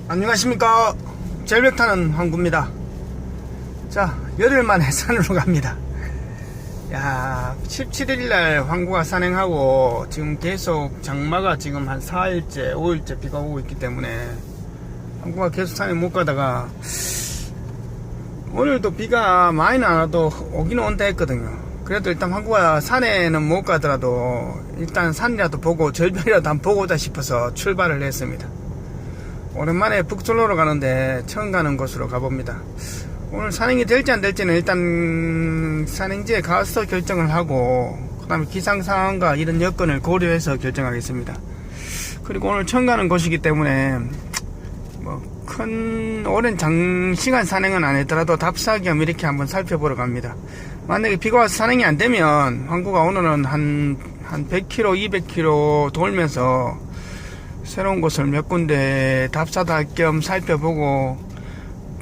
안녕하십니까. 절벽 타는 황구입니다. 자, 열흘 만에 산으로 갑니다. 야, 17일날 황구가 산행하고 지금 계속 장마가 지금 한 4일째 5일째 비가 오고 있기 때문에 황구가 계속 산행 못 가다가 오늘도 비가 많이는 안 와도 오기는 온다 했거든요. 그래도 일단 황구가 산에는 못 가더라도 일단 산이라도 보고 절벽이라도 한번 보고자 싶어서 출발을 했습니다. 오랜만에 북솔로로 가는데 처음 가는 곳으로 가봅니다. 오늘 산행이 될지 안 될지는 일단 산행지에 가서 결정을 하고 그 다음에 기상상황과 이런 여건을 고려해서 결정하겠습니다. 그리고 오늘 처음 가는 곳이기 때문에 뭐 큰 오랜 장시간 산행은 안 했더라도 답사 겸 이렇게 한번 살펴보러 갑니다. 만약에 비가 와서 산행이 안 되면 황구가 오늘은 한 100km 200km 돌면서 새로운 곳을 몇 군데 답사도 할 겸 살펴보고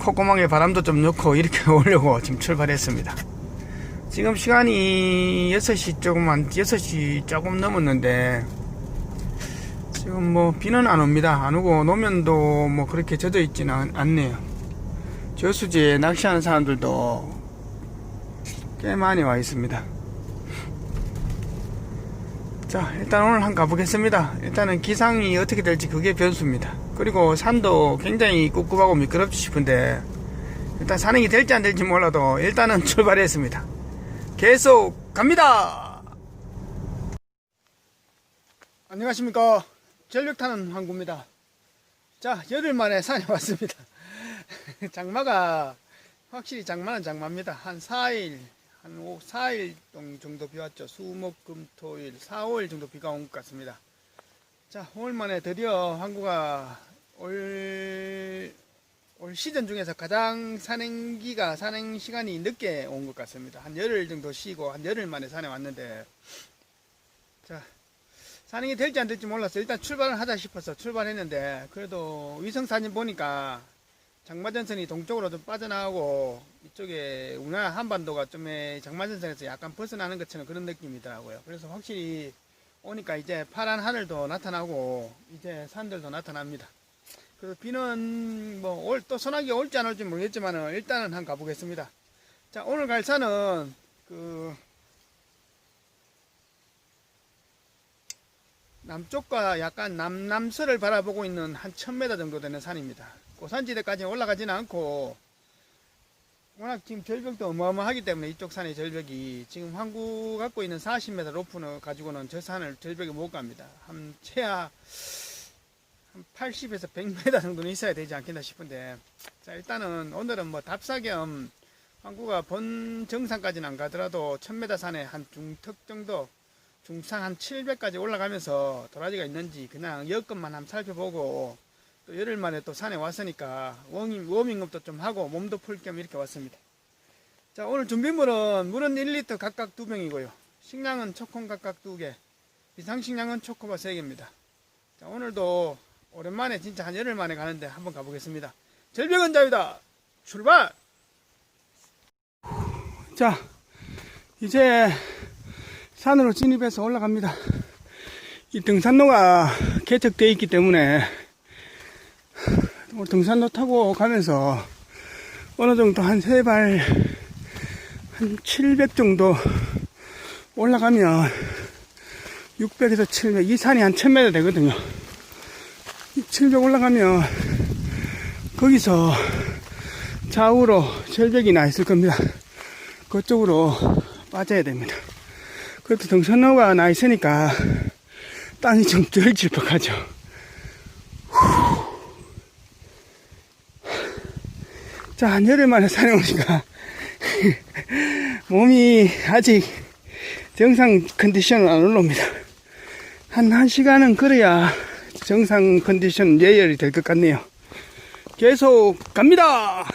콧구멍에 바람도 좀 넣고 이렇게 오려고 지금 출발했습니다. 지금 시간이 6시 조금 넘었는데 지금 뭐 비는 안 옵니다. 안 오고 노면도 뭐 그렇게 젖어 있지는 않네요. 저수지에 낚시하는 사람들도 꽤 많이 와 있습니다. 자, 일단 오늘 한번 가보겠습니다. 일단은 기상이 어떻게 될지 그게 변수입니다. 그리고 산도 굉장히 꿉꿉하고 미끄럽지 싶은데 일단 산행이 될지 안 될지 몰라도 일단은 출발했습니다. 계속 갑니다. 안녕하십니까. 전력 타는 황구입니다. 자, 열흘 만에 산에 왔습니다. 장마가 확실히 장마는 장마입니다. 한 4일 정도 비 왔죠. 수, 목, 금, 토, 일 4, 5일 정도 비가 온 것 같습니다. 자, 오늘 만에 드디어 황구가 올 시즌 중에서 가장 산행 시간이 늦게 온 것 같습니다. 한 열흘 정도 쉬고 한 열흘 만에 산에 왔는데, 자, 산행이 될지 안 될지 몰라서 일단 출발을 하자 싶어서 출발했는데, 그래도 위성사진 보니까 장마전선이 동쪽으로 좀 빠져나가고 이쪽에 우리나라 한반도가 좀 장마전선에서 약간 벗어나는 것처럼 그런 느낌이더라고요. 그래서 확실히 오니까 이제 파란 하늘도 나타나고 이제 산들도 나타납니다. 그래서 비는 뭐 또 소나기 올지 안 올지 모르겠지만 일단은 한번 가보겠습니다. 자, 오늘 갈 산은 남쪽과 약간 남서를 바라보고 있는 한 1000m 정도 되는 산입니다. 고산지대까지 올라가지는 않고 워낙 지금 절벽도 어마어마하기 때문에 이쪽 산의 절벽이 지금 황구 갖고 있는 40m 로프는 가지고는 저 산을 절벽에 못 갑니다. 한 최하 한 80에서 100m 정도는 있어야 되지 않겠나 싶은데, 자, 일단은 오늘은 뭐 답사 겸 황구가 본 정상까지는 안 가더라도 1000m 산에 한 중턱 정도 중상 한 700까지 올라가면서 도라지가 있는지 그냥 여건만 한번 살펴보고 또 열흘 만에 또 산에 왔으니까 워밍업도 좀 하고 몸도 풀 겸 이렇게 왔습니다. 자, 오늘 준비물은 물은 1리터 각각 2병이고요. 식량은 초콘 각각 2개, 비상식량은 초코바 3개입니다. 자, 오늘도 오랜만에 진짜 한 열흘 만에 가는데 한번 가보겠습니다. 절벽은 자유다! 출발! 자, 이제 산으로 진입해서 올라갑니다. 이 등산로가 개척되어 있기 때문에 등산로 타고 가면서 어느 정도 한 3발 한 700 정도 올라가면 600에서 700, 이 산이 한 1000m 되거든요. 700 올라가면 거기서 좌우로 절벽이 나 있을 겁니다. 그쪽으로 빠져야 됩니다. 그래도 등산로가 나 있으니까 땅이 좀 덜 질퍽하죠. 자, 한 열흘 만에 산에 오니까 몸이 아직 정상 컨디션은 안 올라옵니다. 한 1시간은 걸어야 정상 컨디션 예열이 될 것 같네요. 계속 갑니다.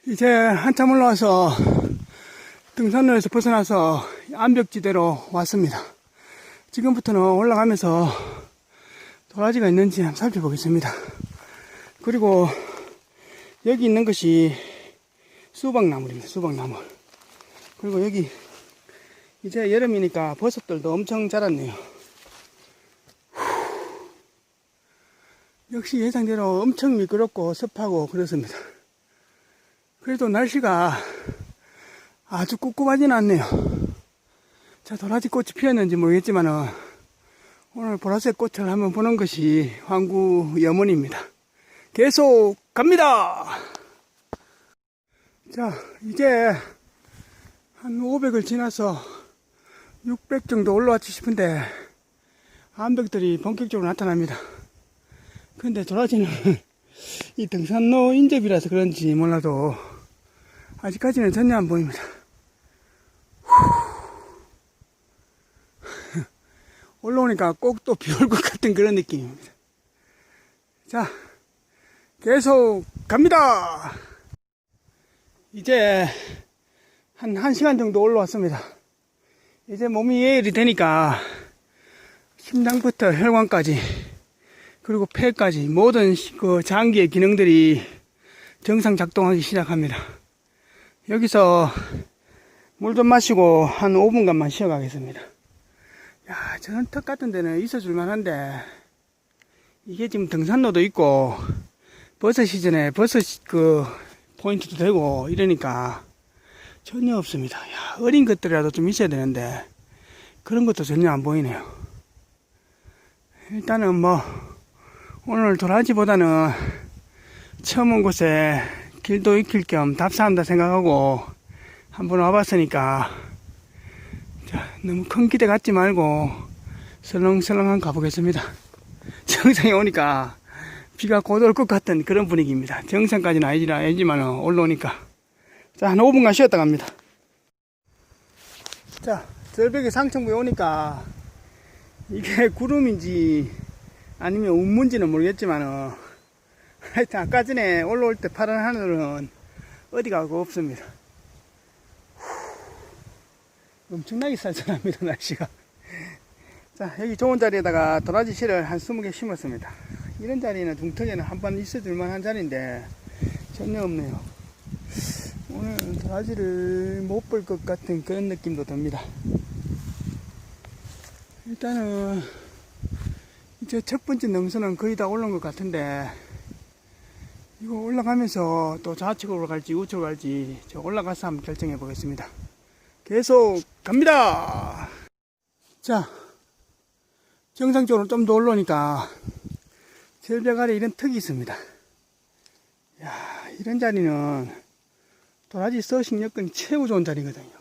이제 한참 올라와서 등산로에서 벗어나서 암벽지대로 왔습니다. 지금부터는 올라가면서 도라지가 있는지 한번 살펴보겠습니다. 그리고 여기 있는 것이 수박나물입니다. 수박나물. 그리고 여기 이제 여름이니까 버섯들도 엄청 자랐네요. 역시 예상대로 엄청 미끄럽고 습하고 그렇습니다. 그래도 날씨가 아주 꿉꿉하진 않네요. 자, 도라지 꽃이 피었는지 모르겠지만 오늘 보라색 꽃을 한번 보는 것이 황구 염원입니다. 계속 갑니다. 자, 이제 한 500을 지나서 600 정도 올라왔지 싶은데 암벽들이 본격적으로 나타납니다. 근데 도라지는 이 등산로 인접이라서 그런지 몰라도 아직까지는 전혀 안 보입니다. 올라오니까 꼭 또 비 올 것 같은 그런 느낌입니다. 자, 계속 갑니다. 이제 한 1시간 정도 올라왔습니다. 이제 몸이 예열이 되니까 심장부터 혈관까지 그리고 폐까지 모든 그 장기의 기능들이 정상 작동하기 시작합니다. 여기서 물 좀 마시고 한 5분간만 쉬어가겠습니다. 야, 저런 턱 같은 데는 있어줄 만한데 이게 지금 등산로도 있고 버섯 시즌에 버섯 그 포인트도 되고 이러니까 전혀 없습니다. 야, 어린 것들이라도 좀 있어야 되는데 그런 것도 전혀 안 보이네요. 일단은 뭐 오늘 도라지보다는 처음 온 곳에 길도 익힐 겸 답사한다 생각하고 한번 와봤으니까 자, 너무 큰 기대 갖지 말고 설렁설렁 한번 가보겠습니다. 정상에 오니까 비가 곧 올 것 같은 그런 분위기입니다. 정상까지는 아니지만 올라오니까 자, 한 5분간 쉬었다 갑니다. 자, 절벽에 상층부에 오니까 이게 구름인지 아니면 운문지는 모르겠지만 하여튼 아까 전에 올라올 때 파란 하늘은 어디 가고 없습니다. 엄청나게 쌀쌀합니다, 날씨가. 자, 여기 좋은 자리에다가 도라지 씨를 한 20개 심었습니다. 이런 자리는 중턱에는 한번 있어줄 만한 자리인데 전혀 없네요. 오늘 도라지를 못 볼 것 같은 그런 느낌도 듭니다. 일단은 이제 첫 번째 능선은 거의 다 올라온 것 같은데 이거 올라가면서 또 좌측으로 갈지 우측으로 갈지 저 올라가서 한번 결정해 보겠습니다. 계속 갑니다. 자, 정상적으로 좀 더 올라오니까 절벽 아래 이런 턱이 있습니다. 야, 이런 자리는 도라지 서식 여건이 최고 좋은 자리거든요.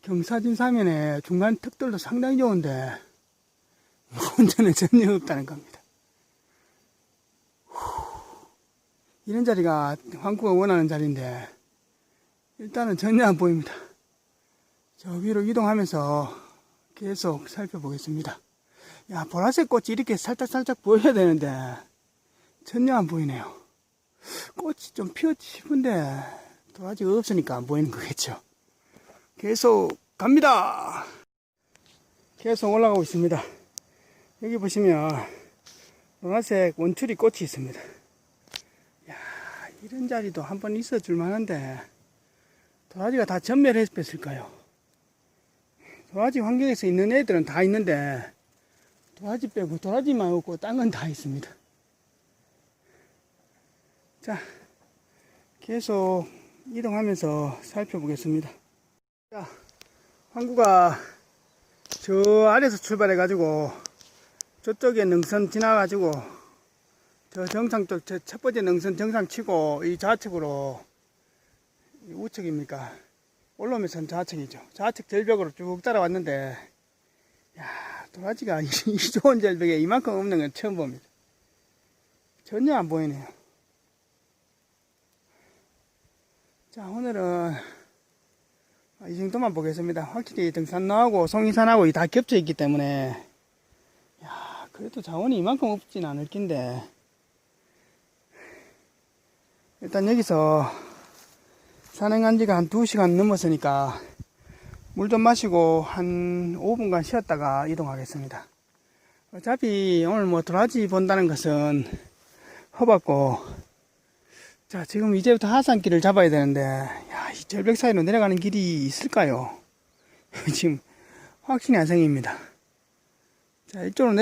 경사진 사면에 중간 턱들도 상당히 좋은데 문제는 전혀 없다는 겁니다. 이런 자리가 황구가 원하는 자리인데 일단은 전혀 안 보입니다. 저 위로 이동하면서 계속 살펴보겠습니다. 야, 보라색 꽃이 이렇게 살짝살짝 보여야 되는데 전혀 안 보이네요. 꽃이 좀 피었지 싶은데 도라지가 없으니까 안 보이는 거겠죠. 계속 갑니다. 계속 올라가고 있습니다. 여기 보시면 노란색 원추리 꽃이 있습니다. 야, 이런 자리도 한번 있어 줄 만한데 도라지가 다 전멸했을까요? 도라지 환경에서 있는 애들은 다 있는데 도라지 빼고 도라지만 없고 딴 건 다 있습니다. 자, 계속 이동하면서 살펴보겠습니다. 자, 황구가 저 아래에서 출발해 가지고 저쪽에 능선 지나 가지고 저 정상 쪽 첫 번째 능선 정상 치고 이 좌측으로 우측입니까? 올라오면서 좌측이죠. 좌측 절벽으로 쭉 따라왔는데 야, 도라지가 이 좋은 절벽에 이만큼 없는 건 처음 봅니다. 전혀 안 보이네요. 자, 오늘은 이 정도만 보겠습니다. 확실히 등산로하고 송이산하고 다 겹쳐 있기 때문에 야, 그래도 자원이 이만큼 없진 않을 낀데 일단 여기서 산행한 지가 한 2시간 넘었으니까 물 좀 마시고 한 5분간 쉬었다가 이동하겠습니다. 어차피 오늘 뭐 도라지 본다는 것은 허봤고 자, 지금 이제부터 하산길을 잡아야 되는데 야, 이 절벽 사이로 내려가는 길이 있을까요? 지금 확신이 안 생깁니다. 자, 이쪽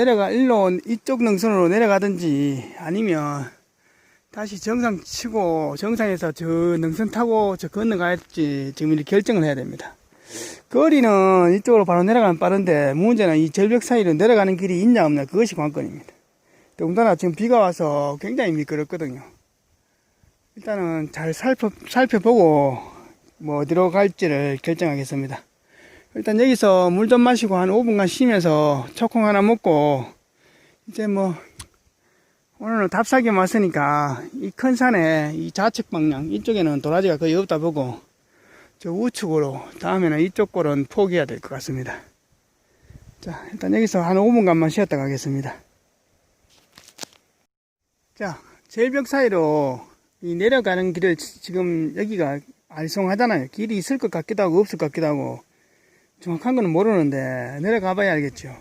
능선으로 내려가든지 아니면 다시 정상 치고 정상에서 저 능선 타고 저 건너갈지 지금 이렇게 결정을 해야 됩니다. 거리는 이쪽으로 바로 내려가면 빠른데 문제는 이 절벽 사이로 내려가는 길이 있냐 없냐 그것이 관건입니다. 더군다나 지금 비가 와서 굉장히 미끄럽거든요. 일단은 잘 살펴보고 뭐 어디로 갈지를 결정하겠습니다. 일단 여기서 물 좀 마시고 한 5분간 쉬면서 초콩 하나 먹고 이제 뭐 오늘은 답사기만 왔으니까 이 큰 산에 이 좌측 방향 이쪽에는 도라지가 거의 없다 보고 저 우측으로 다음에는 이쪽 골은 포기해야 될 것 같습니다. 자, 일단 여기서 한 5분간만 쉬었다 가겠습니다. 자, 절벽 사이로 이 내려가는 길을 지금 여기가 알쏭하잖아요. 길이 있을 것 같기도 하고 없을 것 같기도 하고 정확한 거는 모르는데 내려가 봐야 알겠죠.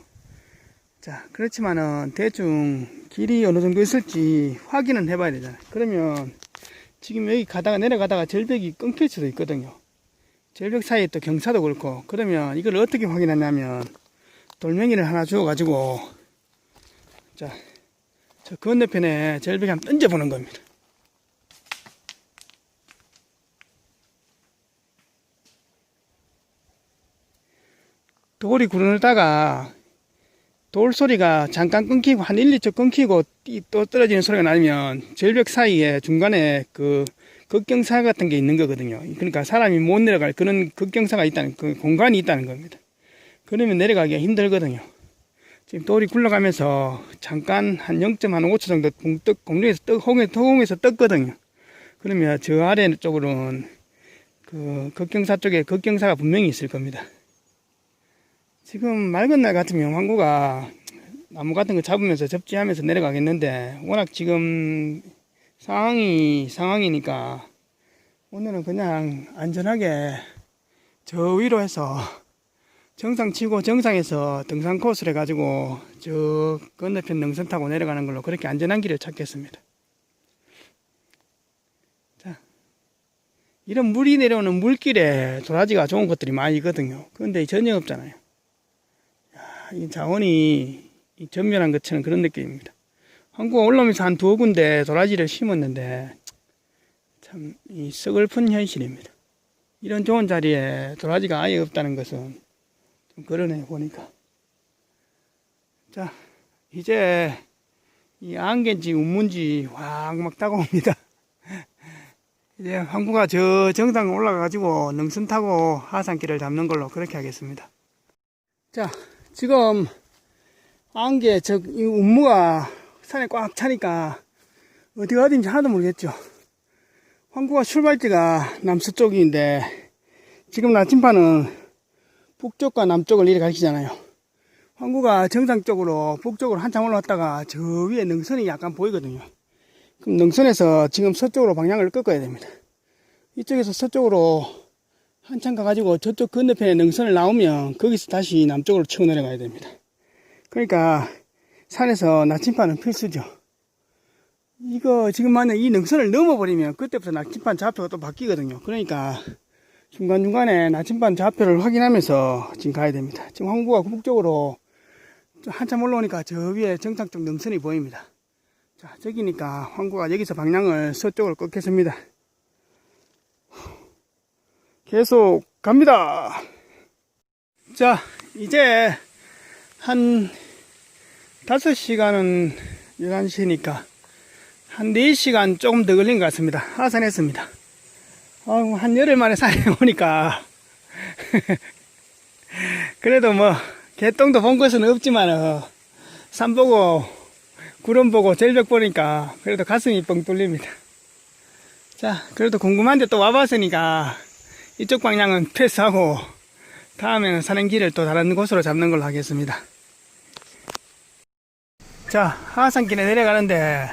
자, 그렇지만은 대충 길이 어느 정도 있을지 확인은 해봐야 되잖아요. 그러면 지금 여기 가다가 내려가다가 절벽이 끊길 수도 있거든요. 절벽 사이에 또 경사도 그렇고 그러면 이걸 어떻게 확인하냐면 돌멩이를 하나 주워가지고 자, 저 건너편에 절벽에 한번 던져보는 겁니다. 돌이 구르다가 돌 소리가 잠깐 끊기고 한 1, 2초 끊기고 또 떨어지는 소리가 나면 절벽 사이에 중간에 그 급경사 같은 게 있는 거거든요. 그러니까 사람이 못 내려갈 그런 급경사가 있다는 그 공간이 있다는 겁니다. 그러면 내려가기가 힘들거든요. 지금 돌이 굴러가면서 잠깐 한 0.5초 정도 공중에서 떴거든요. 그러면 저 아래쪽으로는 그 급경사 쪽에 급경사가 분명히 있을 겁니다. 지금 맑은 날 같으면 황구가 나무 같은 거 잡으면서 접지하면서 내려가겠는데 워낙 지금 상황이니까 오늘은 그냥 안전하게 저 위로 해서 정상 치고 정상에서 등산 코스를 해가지고 저 건너편 능선 타고 내려가는 걸로 그렇게 안전한 길을 찾겠습니다. 자, 이런 물이 내려오는 물길에 도라지가 좋은 것들이 많이 있거든요. 그런데 전혀 없잖아요. 이 자원이 전멸한 것처럼 그런 느낌입니다. 한국에 올라오면서 한 2군데 도라지를 심었는데 참 이 서글픈 현실입니다. 이런 좋은 자리에 도라지가 아예 없다는 것은 좀 그러네요 보니까. 자, 이제 이 안개인지 운문지 확 막 다가옵니다. 이제 항구가 저 정상 올라가 가지고 능선 타고 하산길을 잡는 걸로 그렇게 하겠습니다. 자, 지금 안개 이 운무가 산에 꽉 차니까 어디가 어딘지 하나도 모르겠죠. 황구가 출발지가 남서쪽인데 지금 나침반은 북쪽과 남쪽을 이렇게 가리키잖아요. 황구가 정상 쪽으로 북쪽으로 한참 올라왔다가 저 위에 능선이 약간 보이거든요. 그럼 능선에서 지금 서쪽으로 방향을 꺾어야 됩니다. 이쪽에서 서쪽으로 한참 가가지고 저쪽 건너편에 능선을 나오면 거기서 다시 남쪽으로 치고 내려가야 됩니다. 그러니까 산에서 나침반은 필수죠. 이거 지금 만약 이 능선을 넘어버리면 그때부터 나침반 좌표가 또 바뀌거든요. 그러니까 중간중간에 나침반 좌표를 확인하면서 지금 가야 됩니다. 지금 황구가 북쪽으로 한참 올라오니까 저 위에 정상 쪽 능선이 보입니다. 자, 저기니까 황구가 여기서 방향을 서쪽으로 꺾겠습니다. 계속 갑니다. 자, 이제 한 5시간은 11시니까 한 4시간 조금 더 걸린 것 같습니다. 하산했습니다. 한 열흘 만에 산에 오니까 그래도 뭐 개똥도 본 것은 없지만 산 보고 구름 보고 절벽 보니까 그래도 가슴이 뻥 뚫립니다. 자, 그래도 궁금한데 또 와봤으니까 이쪽 방향은 패스하고 다음에는 산행길을 또 다른 곳으로 잡는 걸로 하겠습니다. 자, 하산길에 내려가는데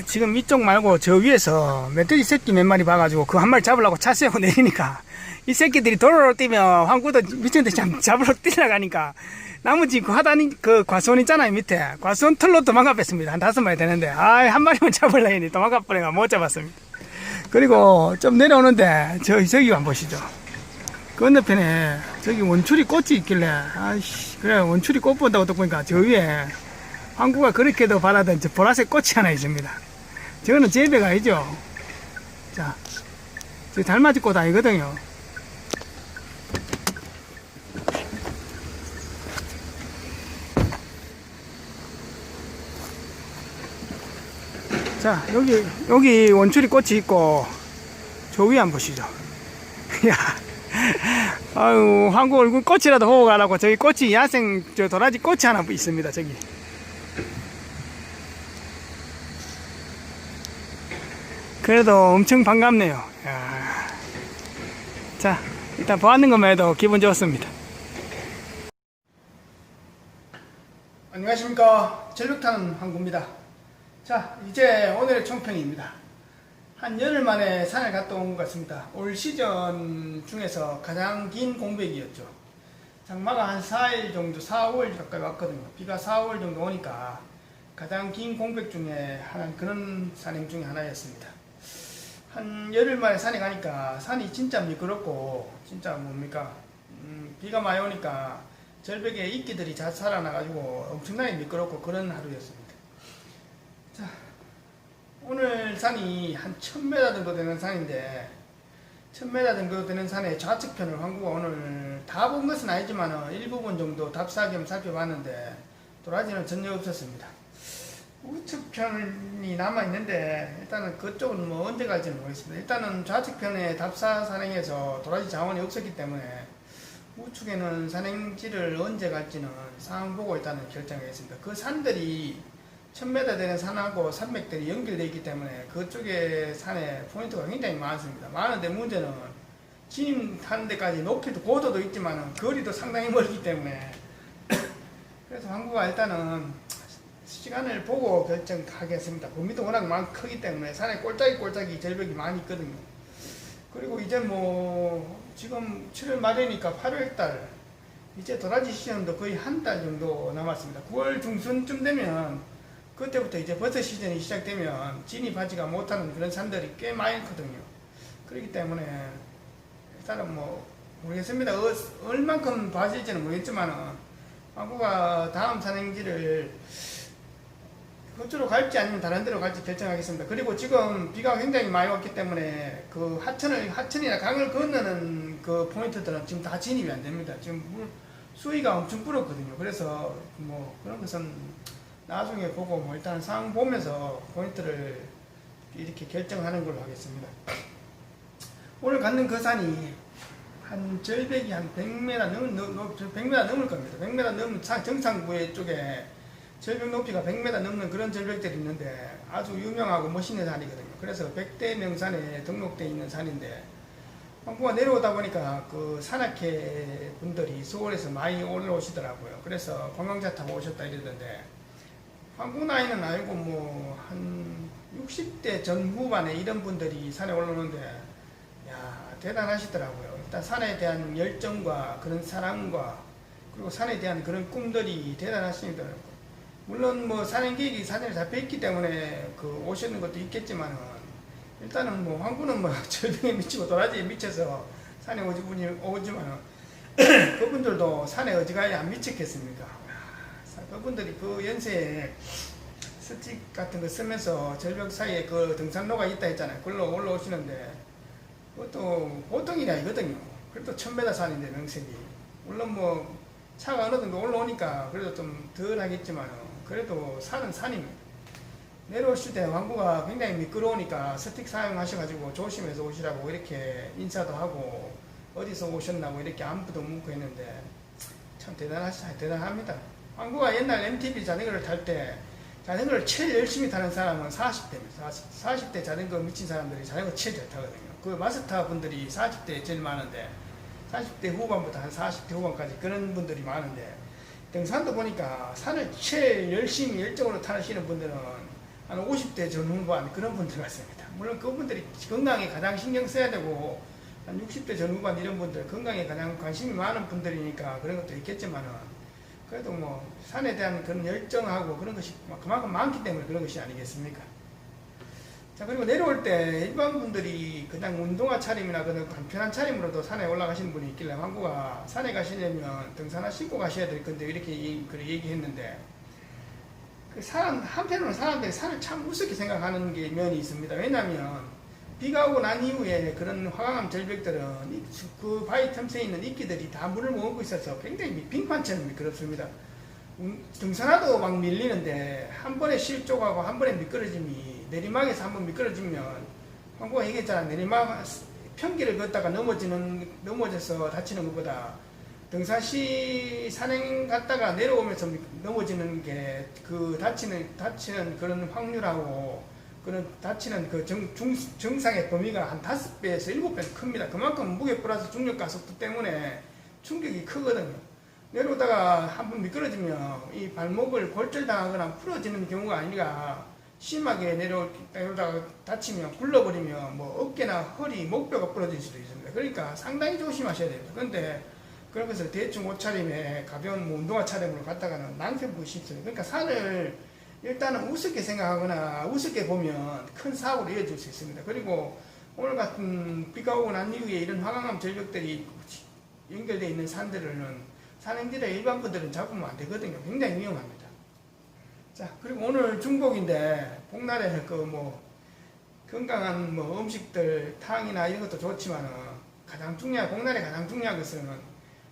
지금 이쪽 말고 저 위에서 멧돼지 새끼 몇 마리 봐가지고 그 한 마리 잡으려고 차 세우고 내리니까 이 새끼들이 도로로 뛰면 황구도 미친데 잡으러 뛰어가니까 나머지 그 하단 그 과수원 있잖아요. 밑에 과수원 털로 도망가 뺐습니다. 한 5마리 되는데 한 마리만 잡으려 했니 도망가 버려가 못 잡았습니다. 그리고 좀 내려오는데 저기 한번 보시죠. 건너편에 저기 원추리 꽃이 있길래 아이씨 그래 원추리 꽃 본다고 또 보니까 저 위에 항구가 그렇게도 바라던 저 보라색 꽃이 하나 있습니다. 저거는 재배가 아니죠. 자, 저 달맞이 꽃 아니거든요. 자, 여기 원추리 꽃이 있고 저 위에 한번 보시죠. 야, 아유, 한국 얼굴 꽃이라도 보고 가라고 저기 꽃이 야생 저 도라지 꽃이 하나 있습니다. 저기. 그래도 엄청 반갑네요. 야. 자, 일단 보았는 것만 해도 기분 좋습니다. 안녕하십니까. 절벽타는 항구입니다. 자, 이제 오늘의 총평입니다. 한 열흘 만에 산을 갔다 온 것 같습니다. 올 시즌 중에서 가장 긴 공백이었죠. 장마가 한 4일 정도, 4, 5일 가까이 왔거든요. 비가 4, 5일 정도 오니까 가장 긴 공백 중에 하나, 그런 산행 중에 하나였습니다. 한 열흘 만에 산에 가니까 산이 진짜 미끄럽고, 진짜 뭡니까, 비가 많이 오니까 절벽에 이끼들이 자살아나가지고 엄청나게 미끄럽고 그런 하루였습니다. 자, 오늘 산이 한 1000m 정도 되는 산인데 1000m 정도 되는 산의 좌측편을 항구가 오늘 다 본 것은 아니지만 일부분 정도 답사 겸 살펴봤는데 도라지는 전혀 없었습니다. 우측편이 남아있는데 일단은 그쪽은 뭐 언제 갈지는 모르겠습니다. 일단은 좌측편에 답사 산행에서 도라지 자원이 없었기 때문에 우측에는 산행지를 언제 갈지는 상황 보고 일단은 결정하겠습니다. 그 산들이 1000m 되는 산하고 산맥들이 연결되어 있기 때문에 그쪽에 산에 포인트가 굉장히 많습니다. 많은데 문제는 진입하는 데까지 높이도 고도도 있지만 거리도 상당히 멀기 때문에 그래서 항구가 일단은 시간을 보고 결정하겠습니다. 범위도 워낙 크기 때문에 산에 꼴짝이 절벽이 많이 있거든요. 그리고 이제 뭐 지금 7월 말이니까 8월달 이제 도라지 시즌도 거의 한 달 정도 남았습니다. 9월 중순쯤 되면 그때부터 이제 버섯 시즌이 시작되면 진입하지가 못하는 그런 산들이 꽤 많거든요. 그렇기 때문에 일단은 뭐 모르겠습니다. 얼만큼 봐질지는 모르겠지만 항구가 다음 산행지를 그쪽으로 갈지 아니면 다른 데로 갈지 결정하겠습니다. 그리고 지금 비가 굉장히 많이 왔기 때문에 그 하천이나 강을 건너는 그 포인트들은 지금 다 진입이 안 됩니다. 지금 수위가 엄청 불었거든요. 그래서 뭐 그런 것은 나중에 보고 뭐 일단 상황 보면서 포인트를 이렇게 결정하는 걸로 하겠습니다. 오늘 갔는 그 산이 한 절벽이 한 100m 넘을 겁니다. 100m 넘은 정상부의 쪽에 절벽 높이가 100m 넘는 그런 절벽들이 있는데 아주 유명하고 멋있는 산이거든요. 그래서 100대 명산에 등록되어 있는 산인데 항구가 내려오다 보니까 그 산악회 분들이 서울에서 많이 올라오시더라고요. 그래서 관광차 타고 오셨다 이러던데 항구 나이는 아니고 뭐 한 60대 전후반에 이런 분들이 산에 올라오는데 야 대단하시더라고요. 일단 산에 대한 열정과 그런 사랑과 그리고 산에 대한 그런 꿈들이 대단하십니다. 물론 뭐 산행 계획이 사전에 잡혀있기 때문에 그 오시는 것도 있겠지만은 일단은 뭐 항구는 뭐 절벽에 미치고 도라지에 미쳐서 산에 오지만은 그분들도 산에 어지간히 안 미쳤겠습니까? 그분들이 그 연세에 스틱 같은 거 쓰면서 절벽 사이에 그 등산로가 있다 했잖아요. 그걸로 올라오시는데 그것도 보통 일이 아니거든요. 그래도 1000m 산인데 명색이 물론 뭐 차가 어느 정도 올라오니까 그래도 좀 덜 하겠지만 그래도 산은 산입니다. 내려오실 때 항구가 굉장히 미끄러우니까 스틱 사용하셔가지고 조심해서 오시라고 이렇게 인사도 하고 어디서 오셨나고 이렇게 안부도 묻고 했는데 참 대단합니다. 항구가 옛날 MTB 자전거를 탈 때 자전거를 제일 열심히 타는 사람은 40대입니다. 40대 자전거 미친 사람들이 자전거 제일 잘 타거든요. 그 마스터 분들이 40대에 제일 많은데 40대 후반부터 한 40대 후반까지 그런 분들이 많은데 등산도 보니까 산을 제일 열심히 열정으로 타시는 분들은 한 50대 전후반 그런 분들 같습니다. 물론 그분들이 건강에 가장 신경 써야 되고 한 60대 전후반 이런 분들 건강에 가장 관심이 많은 분들이니까 그런 것도 있겠지만은 그래도 뭐 산에 대한 그런 열정하고 그런 것이 그만큼 많기 때문에 그런 것이 아니겠습니까? 자, 그리고 내려올 때 일반 분들이 그냥 운동화 차림이나 그런 간편한 차림으로도 산에 올라가시는 분이 있길래 황구가 산에 가시려면 등산화 신고 가셔야 될 건데 이렇게 얘기했는데, 그 한편으로는 사람들이 산을 참 우습게 생각하는 게 면이 있습니다. 왜냐하면 비가 오고 난 이후에 그런 화강암 절벽들은 그 바위 틈새에 있는 이끼들이 다 물을 머금고 있어서 굉장히 빙판처럼 미끄럽습니다. 등산화도 막 밀리는데 한 번에 실족하고 한 번에 미끄러짐이, 내리막에서 한 번 미끄러지면, 황구가 얘기했잖아. 내리막 평기를 걷다가 넘어져서 다치는 것보다 등산시 산행 갔다가 내려오면서 넘어지는 게 그 다치는 그런 확률하고 그런 다치는 그 정상의 범위가 한 5배에서 7배 큽니다. 그만큼 무게 플러스 중력 가속도 때문에 충격이 크거든요. 내려오다가 한번 미끄러지면 이 발목을 골절당하거나 부러지는 경우가 아니라 심하게 내려오다가 다치면 굴러버리면 뭐 어깨나 허리, 목뼈가 부러질 수도 있습니다. 그러니까 상당히 조심하셔야 됩니다. 그런데 그런 것을 대충 옷차림에 가벼운 뭐 운동화 차림으로 갔다가는 낭패보기 쉽습니다. 그러니까 산을 일단은 우습게 생각하거나 우습게 보면 큰 사고로 이어질 수 있습니다. 그리고 오늘 같은 비가 오고 난 이후에 이런 화강암 절벽들이 연결되어 있는 산들은 산행지대 일반 분들은 잡으면 안 되거든요. 굉장히 위험합니다. 자, 그리고 오늘 중복인데 복날에 그 뭐 건강한 뭐 음식들 탕이나 이런 것도 좋지만은 복날에 가장 중요한 것은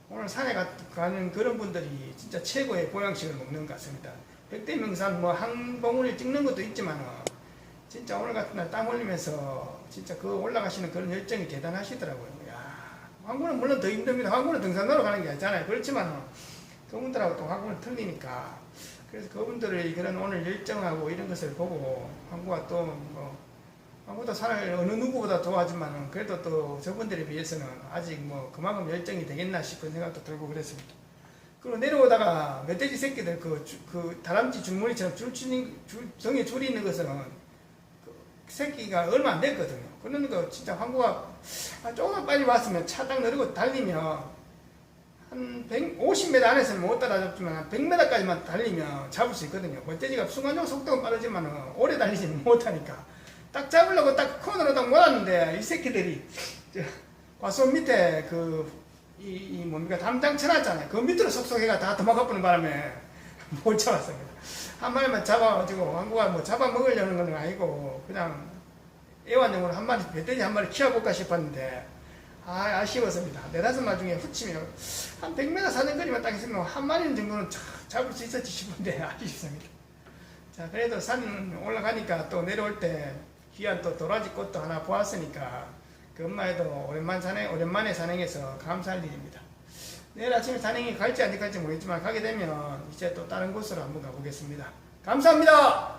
오늘 산에 가는 그런 분들이 진짜 최고의 보양식을 먹는 것 같습니다. 백대명산 뭐 한 봉우리 찍는 것도 있지만 진짜 오늘 같은 날 땀 흘리면서 진짜 그 올라가시는 그런 열정이 대단하시더라고요. 야, 황구는 물론 더 힘듭니다. 황구는 등산로로 가는 게 아니잖아요. 그렇지만 그분들하고 또 황구는 틀리니까, 그래서 그분들의 그런 오늘 열정하고 이런 것을 보고 황구가 또 뭐 황구도 산을 어느 누구보다 좋아하지만 그래도 또 저분들에 비해서는 아직 뭐 그만큼 열정이 되겠나 싶은 생각도 들고 그랬습니다. 그리고 내려오다가 멧돼지 새끼들 그 다람쥐 줄무늬처럼 등에 줄이 있는 것은 그 새끼가 얼마 안 됐거든요. 그러니까 진짜 황구가 조금만 빨리 왔으면 차딱 내리고 달리면 한 50m 안에서는 못 따라잡지만 한 100m까지만 달리면 잡을 수 있거든요. 멧돼지가 순간적으로 속도가 빠르지만 오래 달리지는 못하니까 딱 잡으려고 딱 코너로 딱 몰았는데 이 새끼들이 과수원 밑에 뭡니까 담장 쳐놨잖아요. 그 밑으로 속속해가 다 도망가버리는 바람에 못 잡았습니다. 한 마리만 잡아가지고 황구가 뭐 잡아먹으려는 건 아니고 그냥 애완용으로 한 마리, 멧돼지 한 마리 키워볼까 싶었는데 아쉬웠습니다. 4-5마리 중에 후치면 한 100m 사정거리만 딱 있으면 한 마리 정도는 잡을 수 있었지 싶은데 아쉽습니다. 자, 그래도 산 올라가니까 또 내려올 때 귀한 또 도라지 꽃도 하나 보았으니까 그 엄마에도 오랜만에 산행해서 감사할 일입니다. 내일 아침에 산행이 갈지 안 갈지 모르겠지만 가게 되면 이제 또 다른 곳으로 한번 가보겠습니다. 감사합니다.